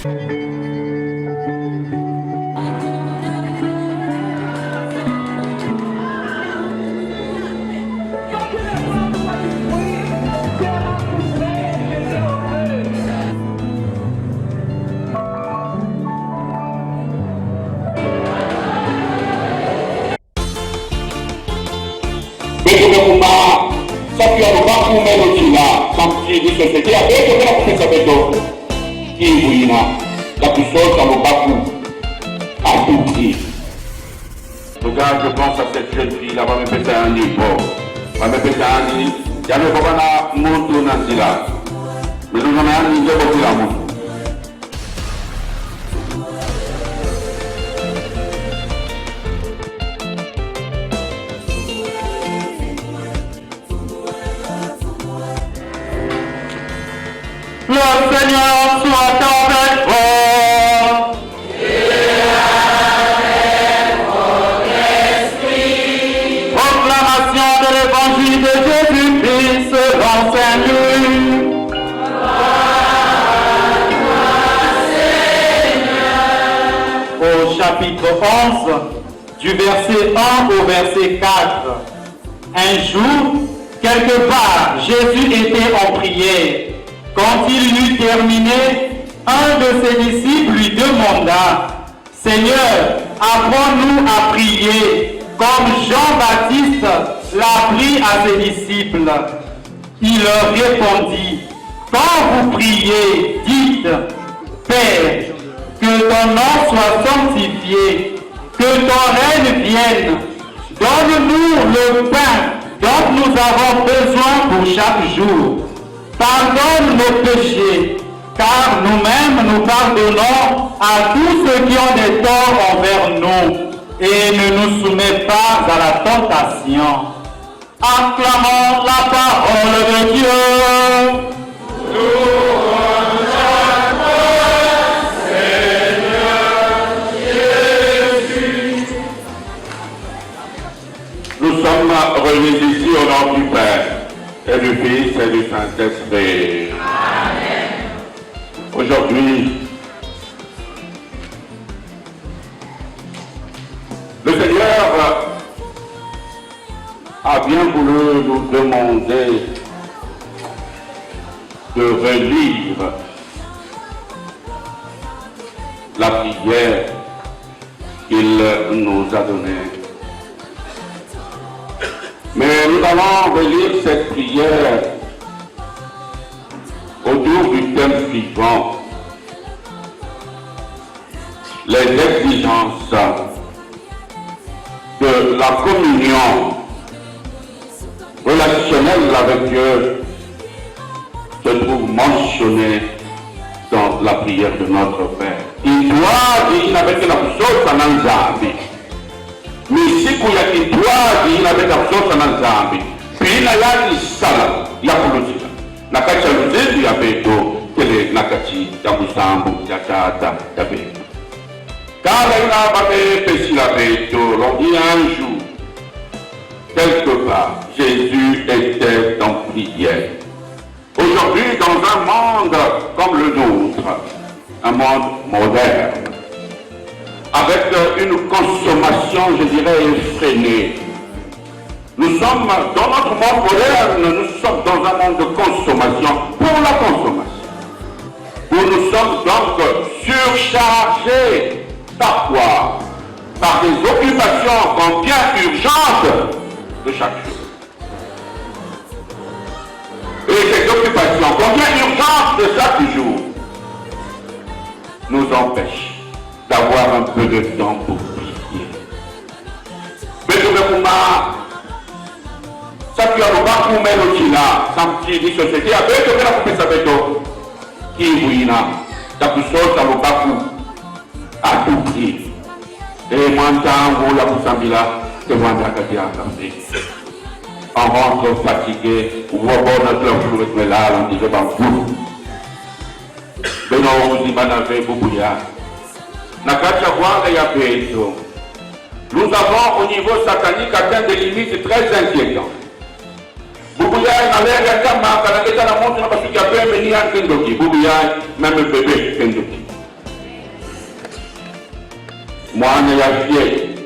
Sappiamo baku melodina, sampai di società avete che la pensa vedo ibuina, la più solta lo baku a tutti. Regarde, je pense à cette jeune fille, là, va me péter un niveau, va me péter un niveau, il y a le babana monto nanzila, mais nous en avons un niveau pour la monto. Le Seigneur soit avec vous. Et avec votre esprit. Proclamation de l'évangile de Jésus-Christ selon Saint Luc. Gloire à toi, Seigneur. Au chapitre 11, du verset 1 au verset 4. Un jour, quelque part, Jésus était en prière. Quand il eut terminé, un de ses disciples lui demanda, « Seigneur, apprends-nous à prier, comme Jean-Baptiste l'a appris à ses disciples. » Il leur répondit, « Quand vous priez, dites, Père, que ton nom soit sanctifié, que ton règne vienne, donne-nous le pain dont nous avons besoin pour chaque jour. Pardonne nos péchés, car nous-mêmes nous pardonnons à tous ceux qui ont des torts envers nous, et ne nous soumets pas à la tentation. » Acclamons la parole de Dieu. Louange à toi, Seigneur Jésus. Nous sommes réunis ici au nom du Père, et du Fils et du Saint-Esprit. Amen. Aujourd'hui, le Seigneur a bien voulu nous demander de relire la prière qu'il nous a donnée. Mais nous allons relire cette prière autour du thème suivant, les exigences de la communion relationnelle avec Dieu se trouve mentionnées dans la prière de notre Père. Il doit dire avec la chose à Nanzambi. Misiku ya kitwaji inabeta kusosa na nzambi pina yani sala ya kuluzila nakacha luzezu ya beto kele nakachi ya musambu ya tata ya beto kala ina babe pesi la beto l'on dit un jour quelque part Jésus était en prière. Aujourd'hui dans un monde comme le nôtre, un monde moderne, avec une consommation, je dirais, effrénée. Nous sommes dans notre monde moderne, nous sommes dans un monde de consommation pour la consommation. Où nous sommes donc surchargés par quoi? Par des occupations combien urgentes de chaque jour. Et ces occupations combien urgentes de chaque jour nous empêchent d'avoir un peu de temps pour prier. Mais je vais vous ça qui a le bas pour mettre au China, ça me dit société avec le grand peu ça fait tout. Qui vous n'a, ça peut sortir le bas pour à tout prix. Et maintenant, vous la vous sembler là, que vous en avez à camper. On rentre fatigué, ou on va notre jour avec là, on dit que ben vous. Mais non, vous y manavez beaucoup là. Nous avons au niveau satanique atteint des limites très inquiétantes. Même bébé, Moine Yafié.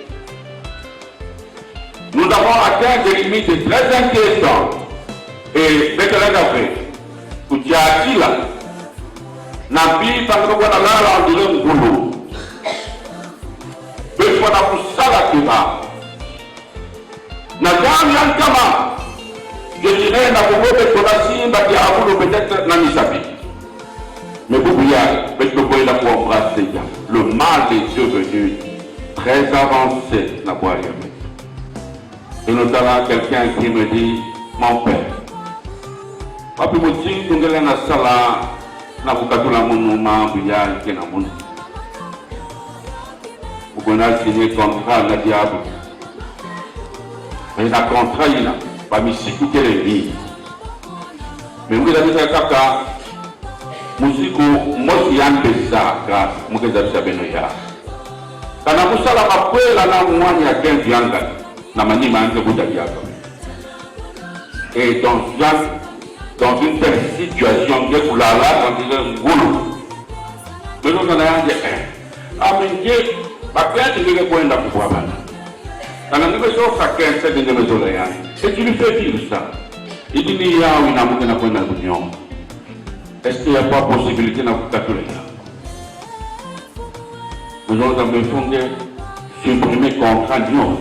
Nous avons atteint des limites très inquiétantes. Et Bétélé Café, où tu as dit là, Nabi, parce qu'on a là, on dirait un boulot. Mais il faut avoir ça là qui va. Nadam Yankama, je dirais, n'a pas de Tonasi, mais il y a un boulot peut-être Namisabi. Mais vous voyez, le mal est devenu très avancé dans la et notamment quelqu'un qui me dit, mon père, papi me dit, nous allons à la salle, nous allons à la monument, nous allons vous avez signé contrat le diable. Mais le contrat, il n'a pas mis si tout les vies. Mais vous avez dit ça, musiku mosi yambesa grâce mukeza bisabeno ya kana kusala makwela na mwanya ya kenzi yanga na manima yange buda yaka. Et dans une telle situation que pour la quand il est ngulu mais nous on a dit amenje bakati ngeke kwenda kubwa bana kana nimeso fakeni sasa ndio mezola yani et tu lui fais vivre ça il dit yao inamuka na kwenda kunyo. Est-ce qu'il n'y a pas possibilité dans le catholique? Nous avons fondé supprimer contrat d'union.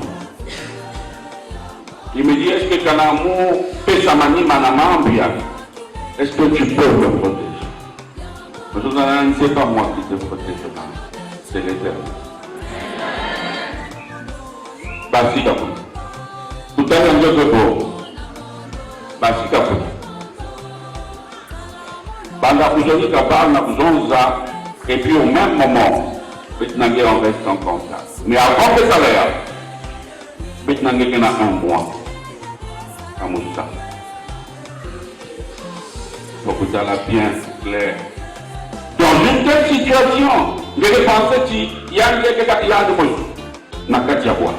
Il me dit, est-ce que Kanamou Pessamani Manamambia, est-ce que tu peux me protéger? Nous avons dit, c'est pas moi qui te protège, c'est l'Éternel. Basi Kapou. Tout à l'heure, je veux beau. Basi Kapou. Banda kuzoni kabal na kuzonza et puis au même moment maintenant on reste en contact mais avant que ça l'aille maintenant on a un mois à Moussa donc vous allez bien clair dans une telle situation je vais penser qu'il y a de moi n'a qu'à dire quoi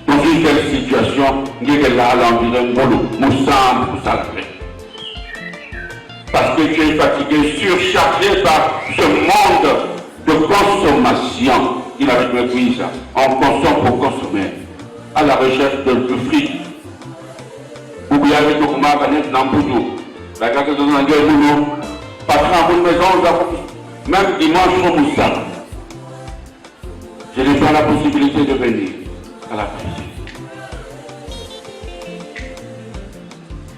dans une telle situation, il y a là l'environnement, Moussa, parce que tu es fatigué, surchargé par ce monde de consommation. Il a repris ça. On consomme pour consommer, à la recherche de fric. Vous voyez avec le comment dans le boulot. La carte de l'anglais boulot, pas dans une maison, même dimanche au Moussa. Je n'ai pas la possibilité de venir à la prière.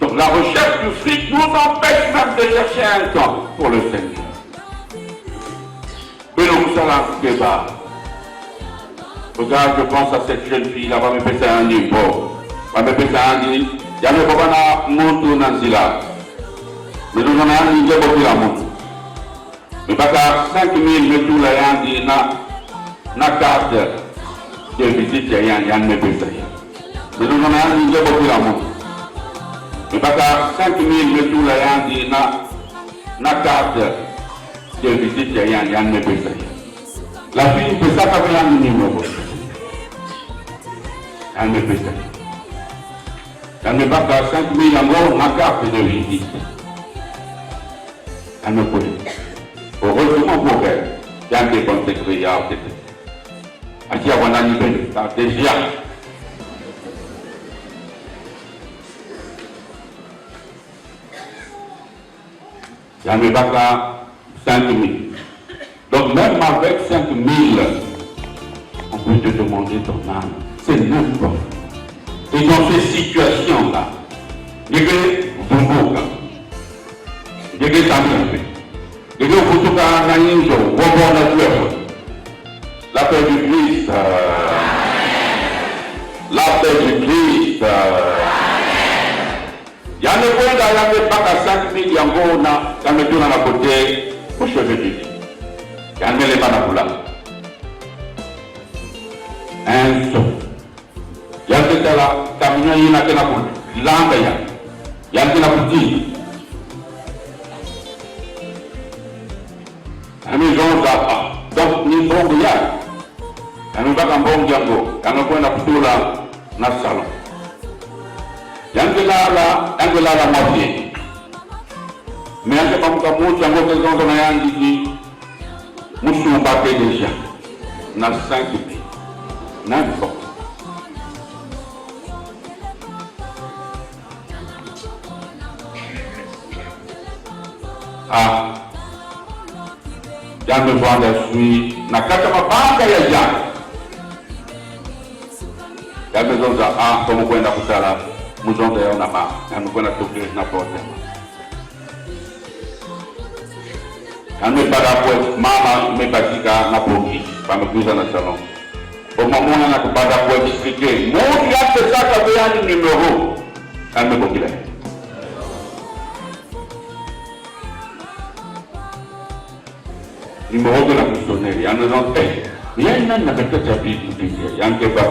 Donc la recherche du fric nous empêche même de chercher un temps pour le Seigneur. Mais nous allons débat. Regarde, je pense à cette jeune fille, là, va me passer un niveau. Va me passer un niveau. Il y a le papa qui monte dans Zila. Mais nous en avons un niveau pour la montre. Mais pas qu'à 5 000 mètres là, il y a une carte de visite, il y a un niveau. Mais nous en avons un niveau pour la montre. Mais pas qu'à 5 000 mètres là, il y a une carte de visite, il y a un niveau. La fille peut ça faire un numéro. Elle ne peut pas. Elle ne va pas 5 000 euros ma carte de visite. Elle ne peut pas. Heureusement pour elle, il y a des bons secrets. Elle dit à mon ami, déjà. Elle ne va pas 5 000. Donc même avec 5 000, on peut te demander ton âme. C'est n'importe. Et dans ces situations-là, il y a des bonbons, il y a des amis, il y a des photos la paix du Christ, la paix du Christ. Il y a des points dans la pas à 5 000, il y a un peu dans la côté, au cheveu du lit. Il y a un élément dans la un saut. Il y a des là, camion, il y a des là, langue, il y a des là, petit. La maison, donc, ni bon, il y a un bon diango, il y a un point de couteau là, dans le salon. Il y a un là, la moitié. Mais il y a un peu de diango, qui sont dans la Nous sommes battus déjà. Dans 5 pays. N'importe. Ah. Jangan me voir suis na kata mapanga ya jana. Ya mezonza kama kwenda kusala muzonda ya unama na kwenda toke na pote. Pada kwa mama mebatika na pongi pamekuza na salon. Omamona na kupada kwa expliquer. Mungu yake sasa bayani numero. Amebokile. Numéro de la missionnaire, il y a un autre. Il y a une année avec le chapitre il y a un débat.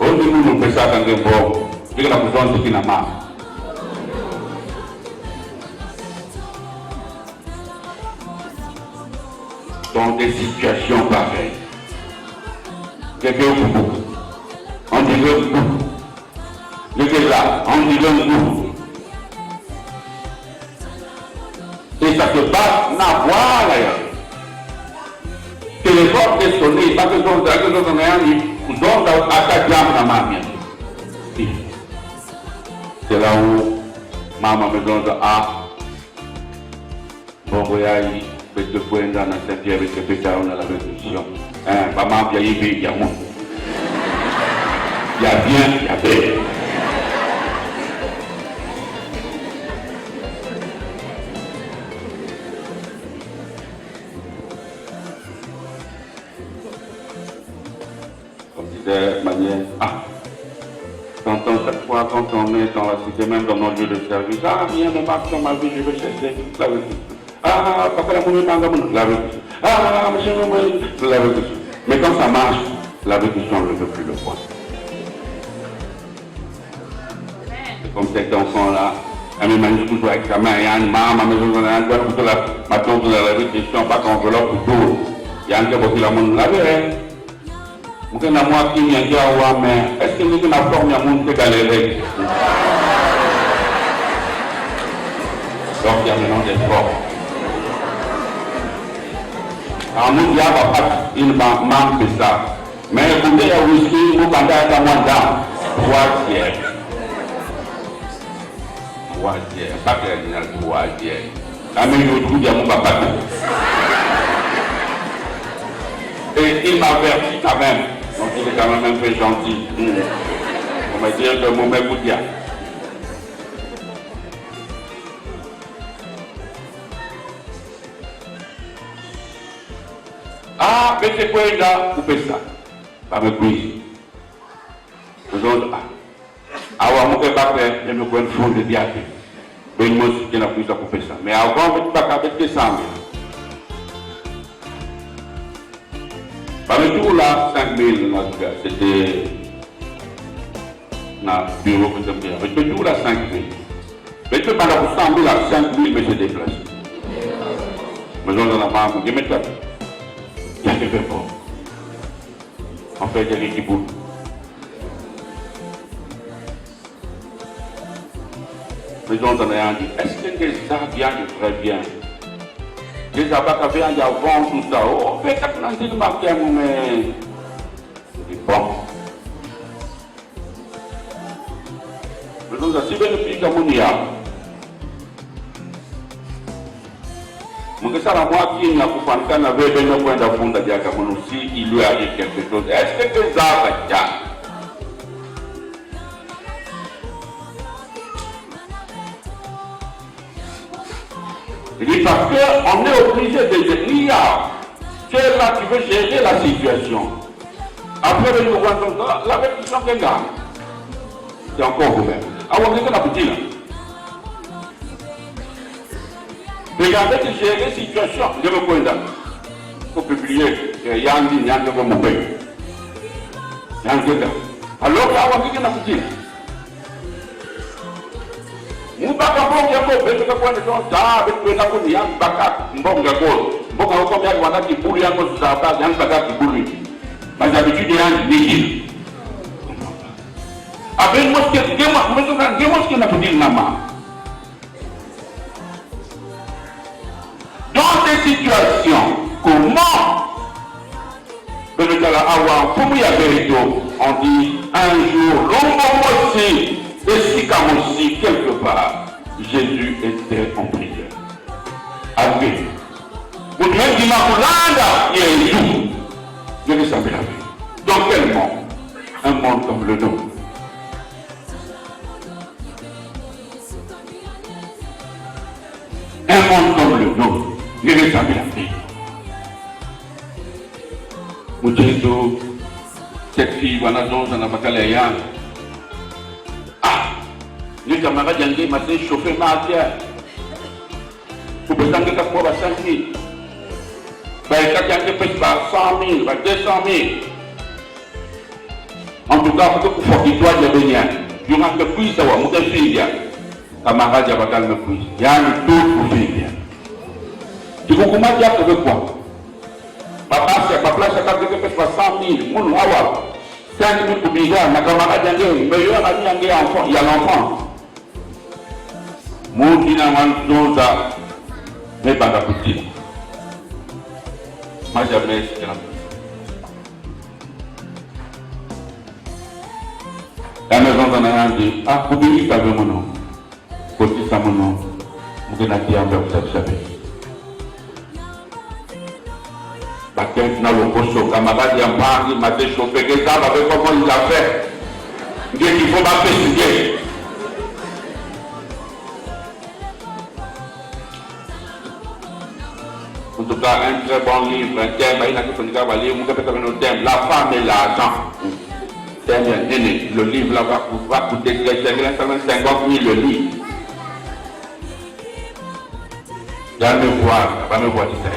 On dit nous faisons ça quand on est il y a la besoin de finalement. Dans des situations pareilles, quelqu'un beaucoup, on dit le beaucoup, quelqu'un là, on dit le beaucoup. Et ça se passe n'a voir d'ailleurs. Téléphone est sonné, parce que on a attaqué la maman. C'est là où maman me donne bon voyage, peut-être point dans la cinquième avec le pétard dans la révolution. Maman, il y a eu, il y a moins. Il y a bien, il y a bien. De manière, chaque fois quand on est dans la cité, même dans nos lieux de service, rien ne marche dans ma vie, je vais chercher la vérité. Papa la moumé tanga moun, la vérité. Monsieur le la vérité. Mais quand ça marche, la vérité, on ne veut plus le voir. C'est comme cet enfant-là, un même toujours avec sa main, il y a une maman, ma maison, ma tante de la vérité, pas qu'enveloppe ou tout. Il y a un gars qui la moun, la vérité. Mungkin nama kimia Jawa me, est-ce que nous avons formé à monter galérer? Donc il y a maintenant des forts. En nous, il y a pas une manque de ça. Mais écoutez, aussi, vous pendant à moins d'âme. Troisième, pas que la troisième. La même chose, il y a mon papa. Et il m'a averti quand même. Donc il est quand même un peu gentil. On va dire que mon mec vous dit. Mais c'est quoi là? Vous faites ça. Pas me courir. Vous autres, avant, je ne pas faire, je me connais le fond de diable. Mais moi aussi, je n'ai pas fait ça. Mais avant, je ne pas faire ça. Par le tour là, 5 000, c'était dans le bureau que j'aime bien. Avec le tour là, 5 000. Mais tu parles pour 100 000 à 5 000, mais je déplace. Mais on a la main, je mets ça. Il y a des peu fort. En fait, il y a des qui boulent. Mais on a dit, est-ce que les arts viennent très bien? Les abacs avaient un avant tout ça. Oh, fait que nous avons marqué un moment. C'est bon. Mais nous avons si bien le pays comme on y a. Mais ça, la moitié, il y a pour faire qu'on avait bien point d'avant de dire comme aussi, il lui arrive quelque chose. Est-ce que les arts viennent? Il dit parce qu'on est obligé de dire, tu es là, tu veux gérer la situation. Après, le nouveau la réflexion qu'elle a, c'est encore ouvert. Alors, on est là, petit là. Regardez que gérer la situation, je me connais là. Il faut publier, il y a un dit, il y a un de mon pays. Il y a un de alors, là, on est là, petit là. Mubaka bonga ko beto ka kwenda tonta beto na ko yang baka mbonga ko mbonga ko ya wana kibuli yango zaba yang baka kibuli mais habitude yan ni aben moske gema mbeto kan gema moske na pudil mama dans ces situations comment awa pour ya berito, on dit un jour, l'homme aussi, et si comme aussi, quelque part, Jésus était en prière. Amen. Vous devez dire, Jésus, je ne savais pas. Dans quel monde? Un monde comme le nôtre. Un monde comme le nôtre. Je ne savais pas. Vous dites, cette fille, voilà, donc, ça n'a pas qu'à l'air. Ah, les camarades, ils m'ont dit, chauffé ma terre. Vous pouvez dire que pour 5 000. Ben, quand il y a des 100 000, 200 000. En tout cas, il faut que vous fassiez de venir. Il y a un peu plus de temps, vous avez fait bien. Camarade, il y a un peu plus. Il y a un peu plus de bien. Tu vous comment dire que quoi? Papa, c'est pas place, c'est que tu fais 100 000. Mon wawa. 5 000 pour bizarre, ma camarade, il y a un meilleur ami, il y a l'enfant. Mon finalement, ça. Mais pas la petite. Moi, jamais c'est la maison d'en a dit, ah, vous devez savoir mon nom. Côté ça, mon nom. Vous devez dire, vous savez. Parce que dans le poste, camarade, il y a un mari, il m'a dit, chauffé, que ça, avec comment il a fait. Il faut pas préciser. En tout cas, un très bon livre, un thème, il a que son gars va lire, mon thème, la femme et l'argent. Le livre là va coûter 50 000 le livre. Il va me voir tout ça.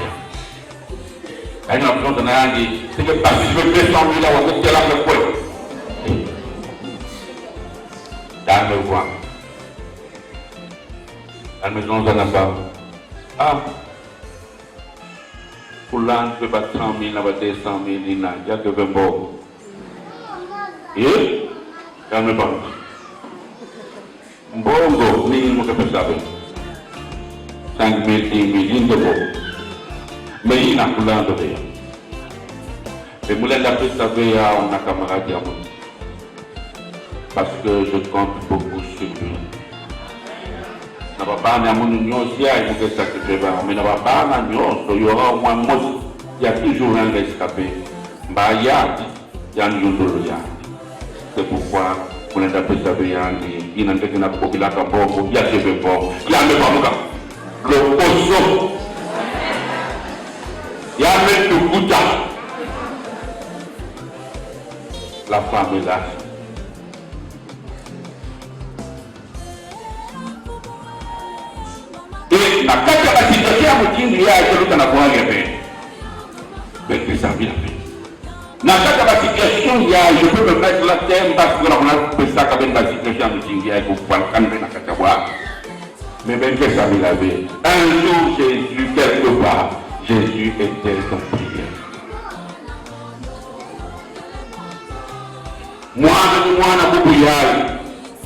Il y a une option de rien dit, c'est que parce que je veux 200 000 là, on va te là le point. Il va me voir. La maison de la femme. Ah. Pour l'an, je peux pas 100 000, là, 200 000, il y a que 20 morts. Et, il me parle. Bongo, ni nous ne pouvons pas 5 000, 10 000, il ne peut pas. Mais il n'a pas l'an de rien. Et moi, la paix, ça veut dire, on a camarade à moi. Parce que je compte beaucoup sur lui. Na baba na munyo sia il faut que ça se fait mais na baba na nyoso il y aura au moins mot il y a toujours un rescapé mbaya ya nyundolo ya c'est pourquoi pour les appeler ça bien il n'a que na popula ka bobo ya se fait bon ya me pamuka le poso ya me tukuta la femme est là. Et la capacité à vous dire, il y a un peu de pouvoir mais que ça vient. Dans chaque situation, il y a, je peux me mettre la thème parce que on a fait ça comme une situation à vous dire, il faut pas le calmer dans la catégorie. Mais même que ça vient. Un jour, Jésus, quelque part, Jésus était en prière. Moi, on a beaucoup de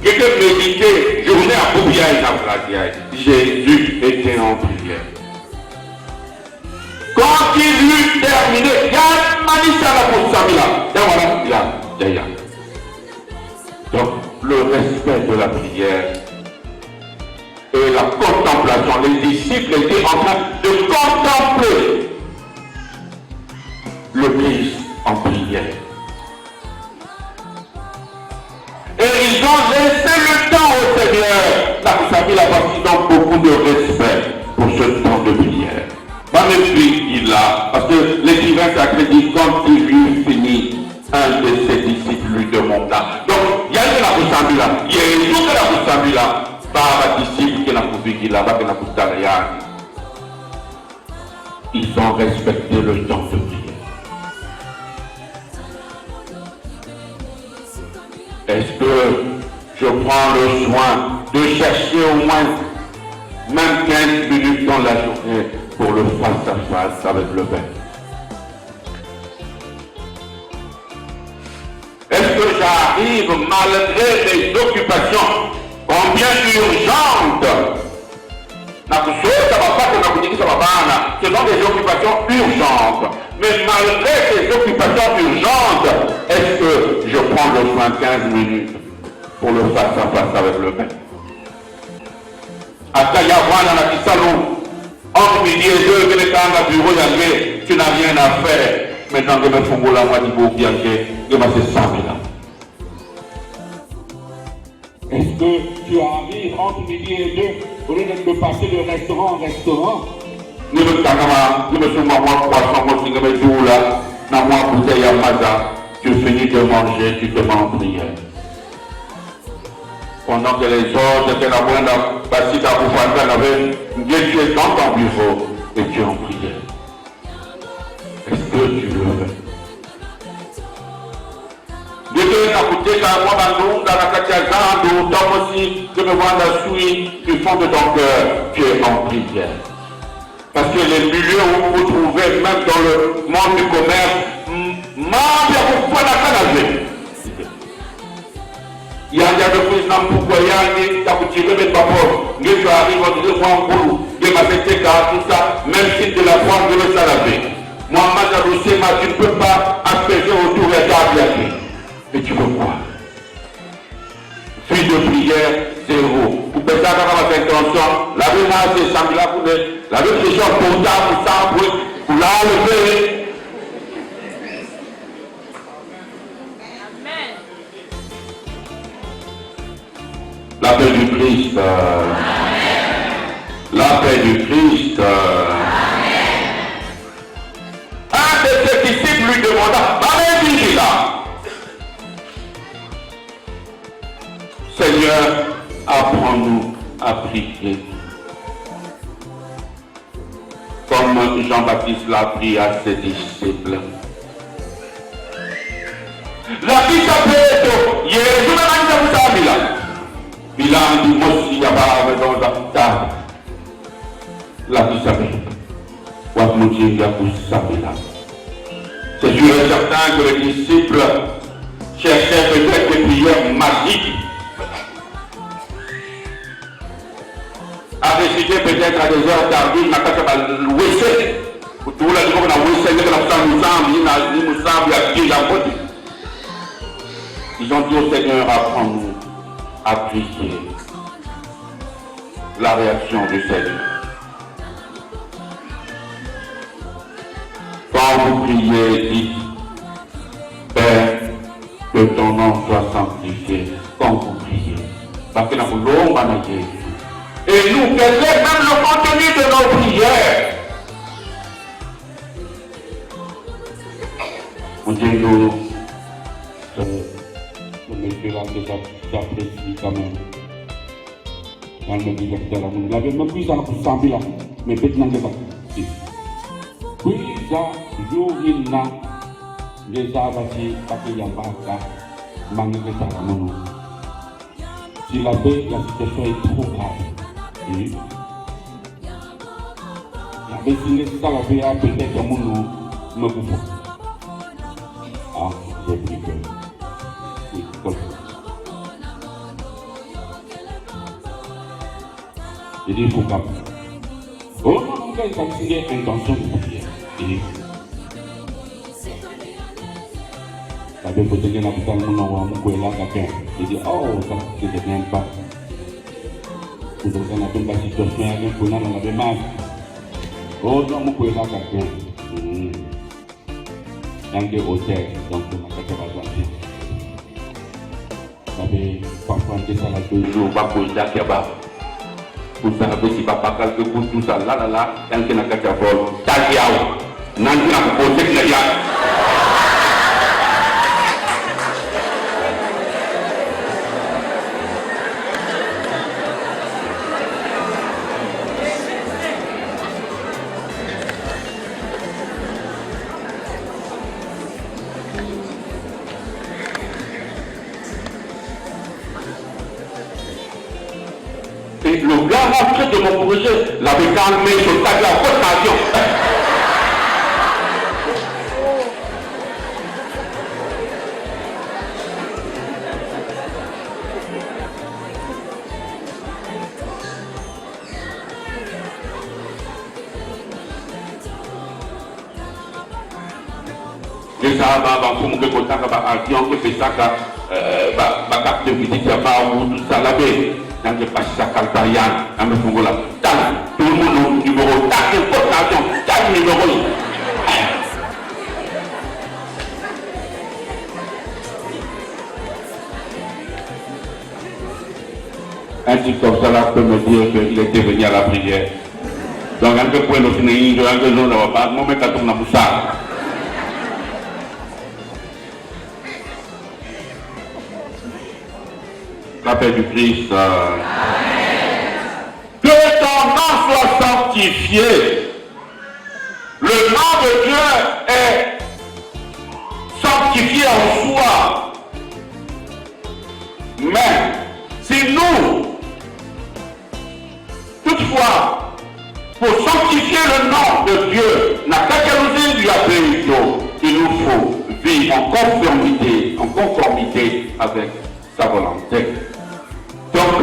quelqu'un médité, je venais à Boubiaï dans la prière. Jésus était en prière. Quand il eut terminé, il y a un manissala pour Samila. Donc, le respect de la prière et la contemplation. Les disciples étaient en train de contempler le Christ en prière. Et ils ont laissé le temps au Seigneur. La famille a parti donc beaucoup de respect pour ce temps de prière. Même puis il a, parce que l'écrivain sacré dit quand il eut fini, un de ses disciples lui demanda. Donc il y a eu la famille là, il y a eu toute la famille là, par un disciple qui n'a pas vu qu'il a pas rien. Ils ont respecté le temps de prière. Est-ce que je prends le soin de chercher au moins même 15 minutes dans la journée pour le face-à-face avec le Père? Est-ce que j'arrive malgré mes occupations, combien urgentes, ce sont des occupations occupations urgentes. Mais malgré ces occupations urgentes, est-ce que je prends le soin 15 minutes pour le face à face avec le maître? Entre midi et deux, que les temps à bureau, tu n'as rien à faire. Maintenant que me font la moitié pour bien que ma c'est 100 000 ans. Est-ce que tu arrives entre midi et deux, au lieu de passer de restaurant en restaurant? Nous me sommes à 300 mots, si je me dis là, dans moi, bouteille à maza, tu finis de manger, tu te mets en prière. Pendant que les autres, que la moindre, parce que tu as tu es dans ton bureau et tu es en prière. Est-ce que tu le fais? Dieu t'a coûté qu'à moi, dans la Katiazan, dans aussi, de me voir la suite du fond de ton cœur, tu es en prière. Parce que les milieux où vous trouvez, même dans le monde du commerce, il y a beaucoup de canadien. Il y a des présidents pourquoi il y a des tiré mes papas, les gens arrivent en disant moi en boulot, les matétés, tout ça, même si de la foi, je le salaver. Moi, tu ne peux pas apaiser autour de ta vie. Mais tu veux quoi? Fille de prière, zéro. Vous pouvez faire votre intention, la vie c'est ça, la vie c'est genre pour ça, pour l'enlever. La paix du Christ. La paix du Christ. Un de ses disciples lui demanda, allez, là. Seigneur, apprends-nous à prier. Comme Jean-Baptiste l'a appris à ses disciples. La vie s'appelle Jésus n'a là. Il a dit, moi aussi, il y a pas dans la table. La vie s'appelle. C'est sûr et certain que les disciples cherchaient peut-être des prières magiques. À réciter peut-être à des heures tardives, n'a pas qu'à louer. Tout le monde a loué, ils ont dit au Seigneur, apprends-nous à prier. La réaction du Seigneur. Quand vous priez, dites, Père, que ton nom soit sanctifié. Quand vous priez. Parce que nous voulons manager. Et nous, quel est même le contenu de nos prières? On dit nous, ce monsieur-là, j'apprécie quand même. Dans le directeur, il avait même plus pour 100 000 ans, mais maintenant, il n'est pas. Puis, jour il n'a les avachis, parce qu'il n'y a pas de manque de salamono. Si la paix, la situation est trop grave. Oui. La paix, si les salariés peut-être un monde me bouffon. Ah, j'ai pris que. Oui, comme ça. Il dit, il faut qu'à. Oh, non, il faut signer intention de prière. Il dit. La paix peut être un hôpital, il dit, oh, ça, c'était bien pas. Vous avez une situation, vous avez mal. Oh, non, vous pouvez pas quelqu'un. Dans des hôtels, donc on a fait la joie. Vous avez parfois des salades de jour, pas pour y aller là-bas. Vous savez si papa quelque chose, tout ça, là, tant qu'il n'a qu'à faire, tagiao, n'a pas posé que là. Le gars rentré de mon projet l'avait calmé sur la rotation. ça va pour que contact ba avion que fait ça ba carte de visite ba ou tout ça là-bas dans le passage à Calparian dans le Congo là tout le monde numéro tac importation tac numéro un type comme ça là peut me dire qu'il était venu à la prière. Donc un peu pour nous finir, un peu nous n'avons pas, moi même quand on a ça. La paix du Christ. Que ton nom soit sanctifié. Le nom de Dieu est sanctifié en soi. Mais si nous, toutefois, pour sanctifier le nom de Dieu, il nous faut vivre en conformité avec sa volonté. Donc,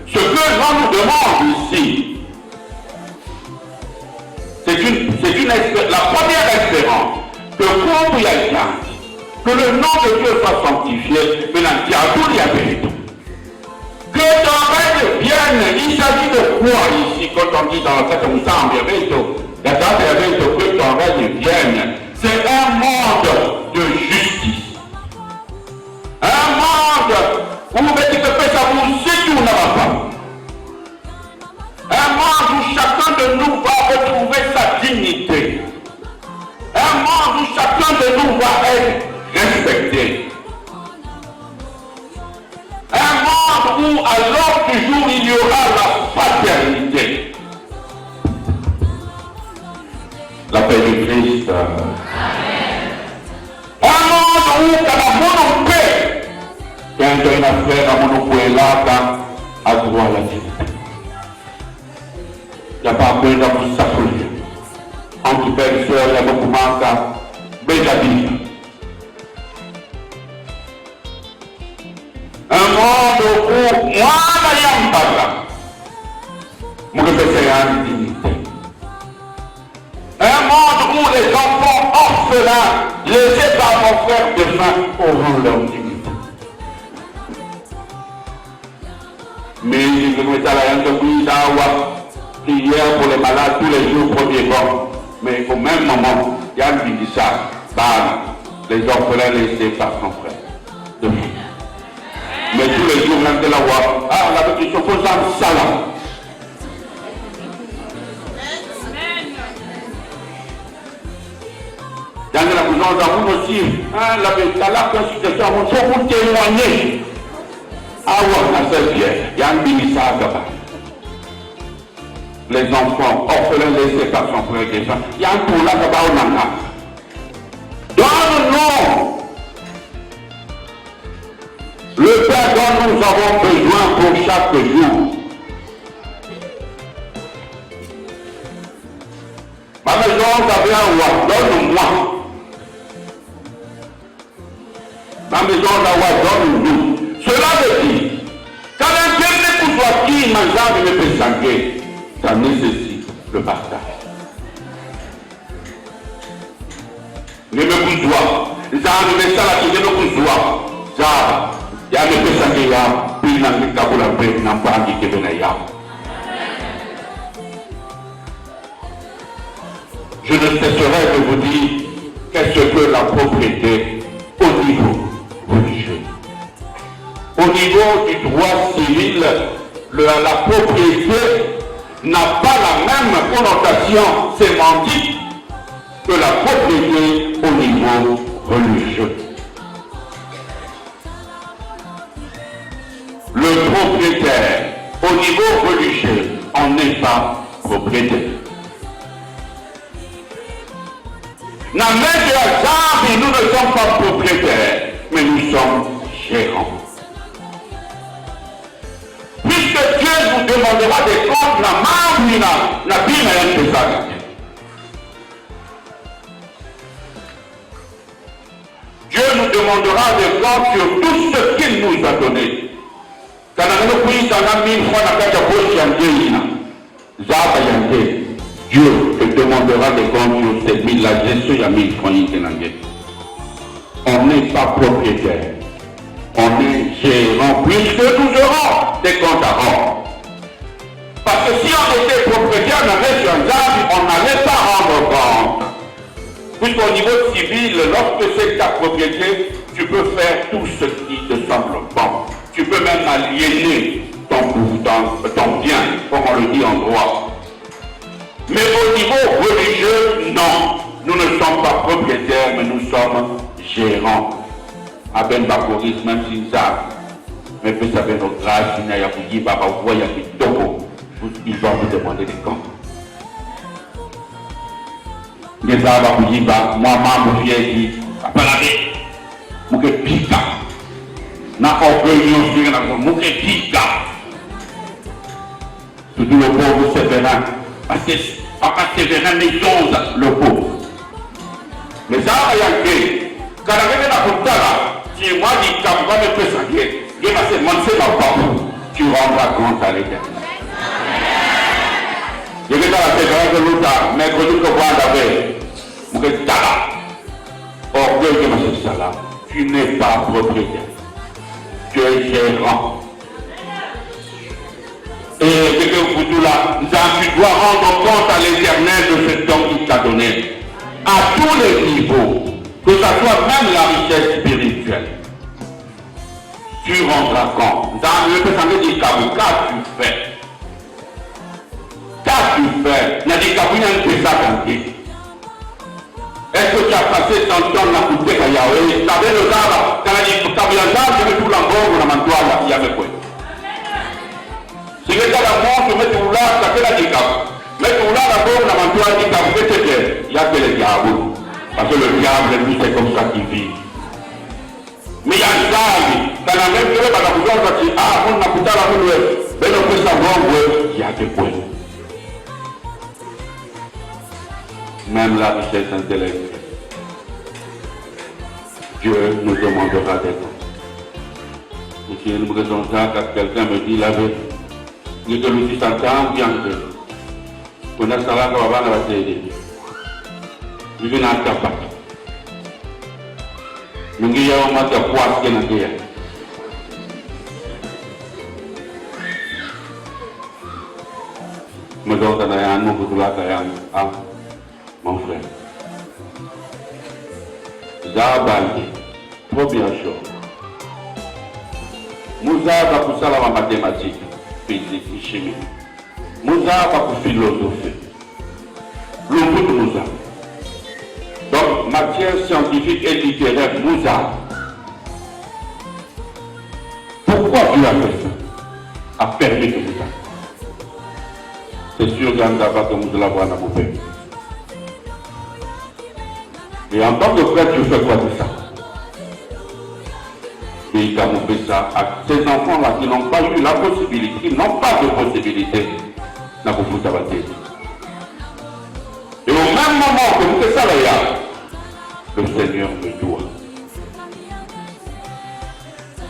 ce que l'on nous demande ici, c'est la première espérance que pour que le nom de Dieu soit sanctifié, mais que ton règne vienne. Il s'agit de quoi ici quand on dit dans cette ensemble que ton règne vienne? C'est un monde de justice. Un monde où tu peux faire ça pour si tout n'a pas. Un monde où chacun de nous va retrouver sa dignité. Un monde où chacun de nous va être respecté. Un monde où à l'ordre du jour il y aura la paternité. La paix du Christ. Un monde où quand la paix, quand il y a une affaire à mon là, à droit la dignité. Il n'y a pas besoin de vous s'appeler. Entre père et soeur, il y a beaucoup de manques. Béjadine. Un monde où moi, je pas là. Moi, je fais un dignité. Un monde où les enfants orphelins, laissés par mon frère de faim, auront leur dignité. Mais je vais mettre à la prière pour les malades tous les jours, premier bon. Mais au même moment, il y a une vie ça. Les orphelins laissés par son frère de faim. Mais tous les jours, même de la voix, la petite chose, ça là. Dans la maison d'amour aussi, la constitution, on faut vous témoigner. Ah ouais, c'est bien, il y a un bimisa à Gaba. Les enfants orphelins laissés par son frère et ça, il y a un pour là Gaba au Nanga. Dans le nom, le Père dont nous avons besoin pour chaque jour. Ma maison, ça vient à moi, donne-moi. Ma maison, donne-nous. Cela veut dire, quand un dernier couteau qui mangeant ne peut s'engager, ça nécessite le partage. Ne me couteau, ça ne me ça la ne me couteau, ça. Il y a des personnes qui ont pris dans le cas où la paix n'a pas dit que je ne cesserai de vous dire qu'est-ce que la propriété au niveau religieux. Au niveau du droit civil, la propriété n'a pas la même connotation sémantique que la propriété au niveau religieux. Le propriétaire, au niveau religieux, on n'est pas propriétaire. Dans le de hasard, nous ne sommes pas propriétaires, mais nous sommes gérants. Puisque Dieu nous demandera des comptes, la Bible est ça. Dieu nous demandera des comptes sur tout ce qu'il nous a donné. Quand on a pris 1000 fois dans la Dieu te demandera des comptes sur cette 1000 la gestion, il y a 1000 francs. on n'est pas propriétaire. On est gérant, puisque nous aurons des comptes à rendre. Parce que si on était propriétaire, on avait sur un arbre, on n'allait pas rendre compte. Puisqu'au niveau civil, lorsque c'est ta propriété, tu peux faire tout ce qui te semble bon. Tu peux même aliéner ton bien, comme on le dit en droit. Mais au niveau religieux, non. Nous ne sommes pas propriétaires, mais nous sommes gérants. À Ben Bakoris, même si ça, mais peut savoir nos grâces, il y a qui va voir, il y a qui toko, il va vous demander des comptes. Mais ça va vous dire, moi, mon fier dit, pas la vie, mon que pika. N'a orgueil, mon que pika. Tout le pauvre sévérin, parce que papa sévérin n'est pas le pauvre. Mais ça va y aller. Quand on est dans la là, si moi je dis que tu vas me faire sanguer, je vais se mentir dans le papa. Tu rendras compte à l'éternel. Je vais dans la sévérance de l'autre, mais quand tu comprends d'abord, je vais dire là. Orgueil de ma ça là, tu n'es pas propriétaire. Tu es gérant. Et ce que vous dites là, tu dois rendre compte à l'éternel de ce don qu'il t'a donné. À tous les niveaux, que ce soit même la richesse spirituelle. Tu rendras compte. Dans le Testament dit qu'as-tu fait? Qu'as-tu fait? Il y a des cas où il y a un péché canté. Est-ce que tu as passé ton temps à couper à Yahweh? Tu avais le gars, quand il a dit, tu avais un gars, tu mets tout l'encore, on a mantoie, il y avait quoi? Si le gars la mort, tu mets tout là, ça fait la dicap. Mais tout là, d'abord, on a mantoie, il y a que les diables. Parce que le diable, lui, c'est comme ça qu'il vit. Mais il y a un diable, quand la même chose, la bougeoire va dire, ah, on a putain la moule, mais on peut savoir, il y a des points. Même la richesse intellectuelle. Dieu nous demandera des comptes. Et si nous présentons quand quelqu'un me dit la vérité, il que l'outil s'entend bien que on a ça là qu'on va t'aider. Il vient à ta part. Nous avons un peu de poids qui est dans le mais donc, on a un nouveau de la mon frère. Zabandi, première chose. Nous avons pour ça la mathématique, physique, chimie. Nous avons pour philosophie. Le bout de nous avons. Donc, matière scientifique et littéraire, nous avons. Pourquoi Dieu a fait ça? A permis que nous avons. C'est sûr qu'il y a un tabac que nous l'avons à mon père. Et en tant que frère, tu fais quoi de ça? Et il a montré ça à ces enfants-là qui n'ont pas eu la possibilité, qui n'ont pas de possibilité, n'a pas foutu à la tête. Et au même moment que vous faites ça, là, le Seigneur me doit.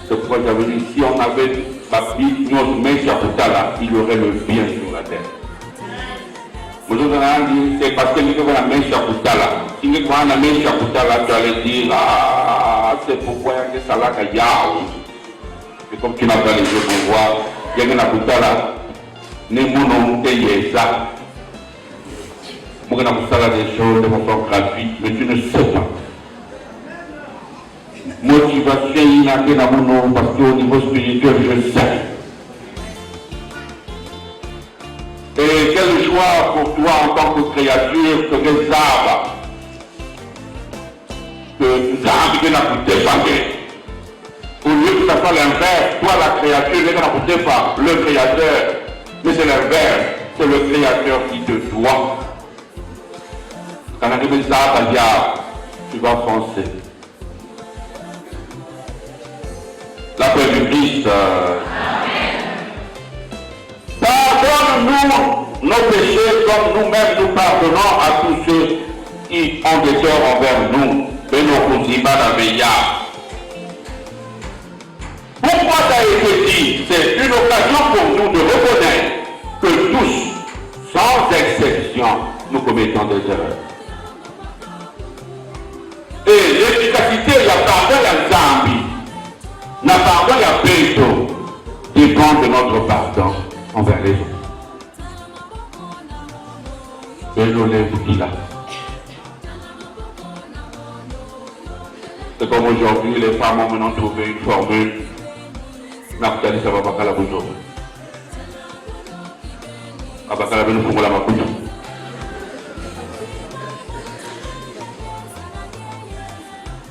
C'est pourquoi j'avais dit, si on avait bâti notre main sur là, il y aurait le bien sur la terre. Vous avez dit, c'est parce que nous avons la main sur là. Si nous avons la main sur là, tu allais dire, ah, c'est pourquoi il y a que ça là qu'il y a. Et comme tu n'as pas les yeux pour voir, il y a que là, nous avons payé ça. Nous avons des choses de façon gratuite, mais tu ne sais pas. Motivation, il y a que parce qu'au niveau spirituel, je sais. Et quel choix pour toi en tant que créature que des arbres que nous avons qui n'a pu défendre. Au lieu que ça soit l'inverse, toi la créature n'est pas pour défendre le créateur, mais c'est l'inverse, c'est le créateur qui te doit. Quand on arrive ça, tu vas foncer. La paix du Christ. Pardonne-nous nos péchés comme nous-mêmes nous pardonnons à tous ceux qui ont des torts envers nous. Et nos cousins la veillard. Pourquoi ça a été dit? C'est une occasion pour nous de reconnaître que tous, sans exception, nous commettons des erreurs. Et l'efficacité, il n'y a pas Notre pardon, il y a plutôt dépend de notre pardon envers les autres. Et nous les dit là. C'est comme aujourd'hui, les femmes ont maintenant trouvé une formule. Nakutani ça va pas la bouche. Abakala nous font la makuta.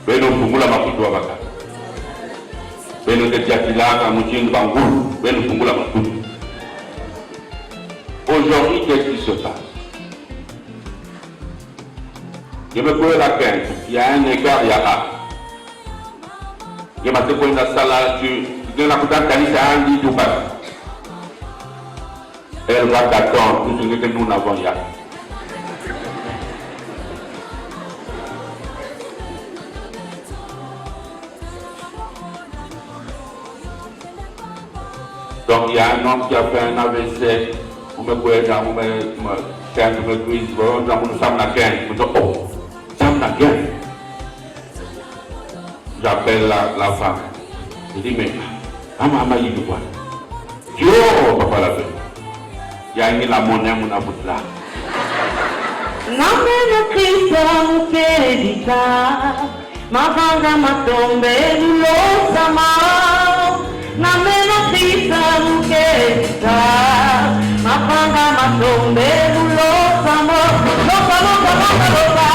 Beno fungula makuta abakala. Beno tetiatilaka mutini bangulu. Beno fungula makuta. Aujourd'hui, qu'est-ce qui se passe? Je me pose la question. Il y a un égard, il y a un. Je m'attends pour une salle, tu la coupe d'Antalis à un lit tout bas. Elle va t'attendre tout ce que nous n'avons pas. Donc il y a un homme qui a fait un AVC. Vous me pouvez dire, vous me cuise, vous me sommes la gaine. Vous me dites, oh, sommes la gaine. J'appelle la femme. Je dis, mais, maman, il dit quoi? Dieu, papa la fait. Il y a une la monnaie, mon about là. Namena Kristo mkerezika mavanga matombe losama Namena Kristo mkerezika mavanga matombe losama Losa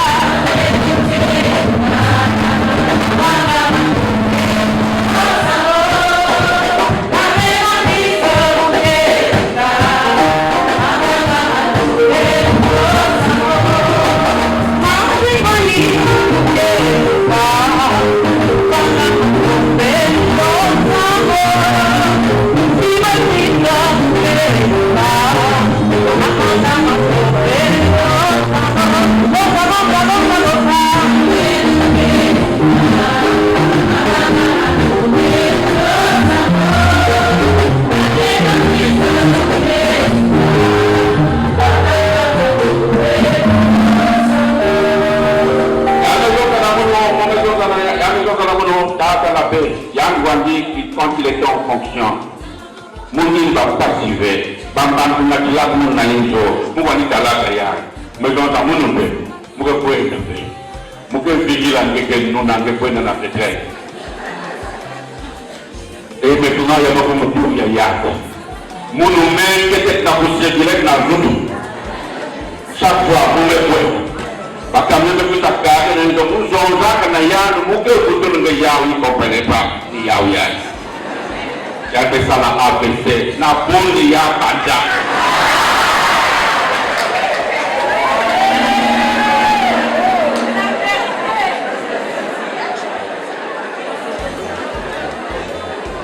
quand il était en fonction, Mouni va passiver, Bamban Nakila Mounaïso, Mouni Talakaya, mais dans ta Mounoube, Moukoé, Moukoé Vigilant, nous n'avons pas de la retraite. Et maintenant, il y a beaucoup de choses, il y a Mounoube, qui était dans le poussière direct dans le monde. Chaque fois, vous me pouvez. Parce que nous devons s'accorder, nous devons s'accorder, nous ne comprenez pas. Il y a fait ça la ABC, la bonne ya Banja.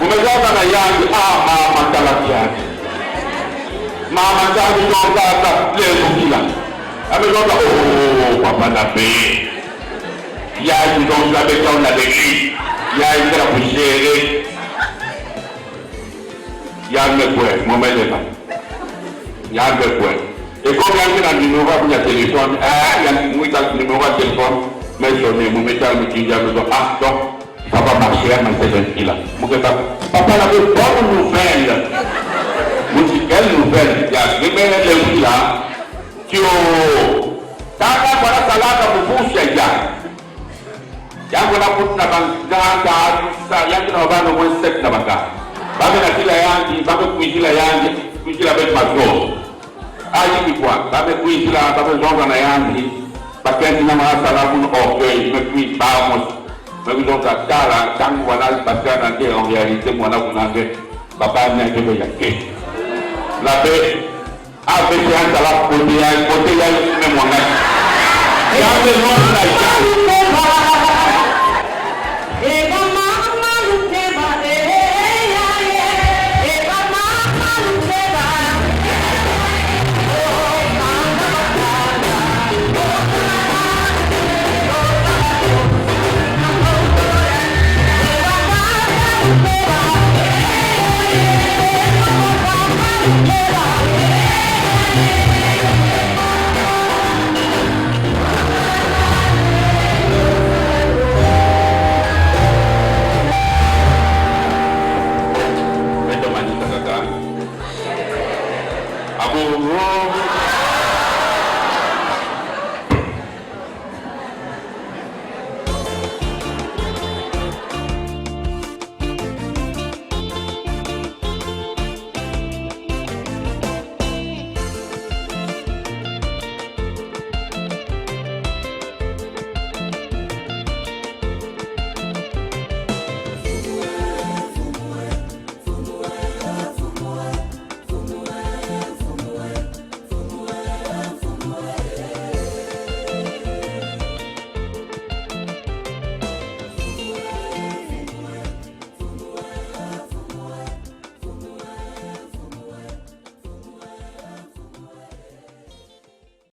Vous me dites à la Yann, ah, maman, t'as la Yann. Maman, t'as la Yann, t'as les là. Ah, mais oh, papa n'a fait. Il y a une chose là, mais on a des lits. Il y a une la poussière. Il y a un point, mon maître est là. Il y a un point. Et quand il y a un numéro pour le téléphone, il y a un numéro de téléphone, mais sonné, mon métal me dit, ah, donc, ça va marcher, mais c'est un là. Papa a de bonnes nouvelles. Vous dites, quelle nouvelle? Il y a des belles là, qui ont. Tata, voilà, ça là, comme vous, c'est bien. Yangu na kuna banganga sa yangu na bana mwe set na banga baba na kila yangi baba kuijila yangi kuijila bet mazo ayi kwa baba kuijila baba zonga na yangi bakenti na masala mun orgueil me kui bamos me bizonga tala tangu wana bakana ndio en réalité mwana kunange baba na ndio yake la paix avec un tala côté ya même mwana ya besoin na ya Oh,